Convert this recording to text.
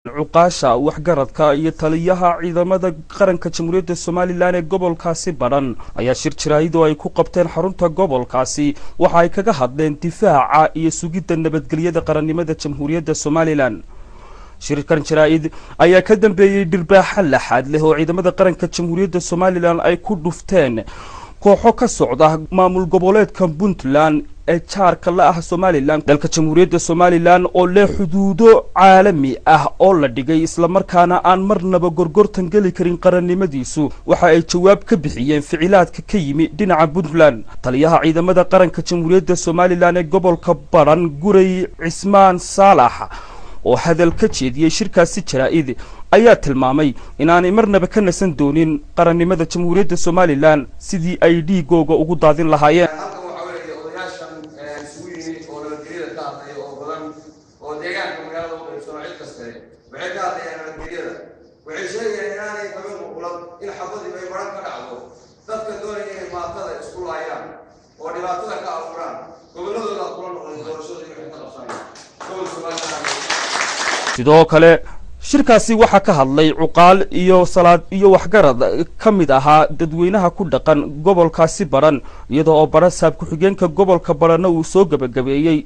cuqaasha waxgaradka iyo taliyaha ciidamada qaranka Jamhuuriyadda Soomaaliland ee gobolkaasi Badhan ayaa shir jiraayid oo ay ku qabteen xarunta gobolkaasi waxa ay kaga hadleen difaaca iyo sugidda nabadgelyada qarannimada Jamhuuriyadda Soomaaliland. shirkan jiraayid ayaa ka dambeeyay dhirbaaxa laxaad leh oo ciidamada qaranka Jamhuuriyadda Soomaaliland ay ku dhufteen kooxo ka socda maamul goboleedka Puntland ee jaarka la ah Soomaaliland. dalka Jamhuuriyadda Soomaaliland oo leh xuduudo caalami ah oo la dhigay isla markaana aan marnaba gorgortan gali karin qarannimadiisu waxa ay jawaab ka bixiyeen ficilaadka ka yimi dhinaca Puntland. taliyaha ciidamada qaranka Jamhuuriyadda Soomaaliland ee gobolka Badhan Guray Cismaan Saalax oo hadal ka jeediyay shirkaasi jiraa'id ayaa tilmaamay inaanay marnaba ka nasan doonin qarannimada Jamhuuriyadda Soomaaliland sidii ay dhiigooga ugu daadin lahaayeen. sidoo kale shirkaasi waxa ka hadlay cuqaal iyo salaad iyo waxgarad kamid ahaa dadweynaha ku dhaqan gobolkaasi Badhan iyadoo oo barasaab ku xigeenka gobolka Badhan uu soo gabagabeeyay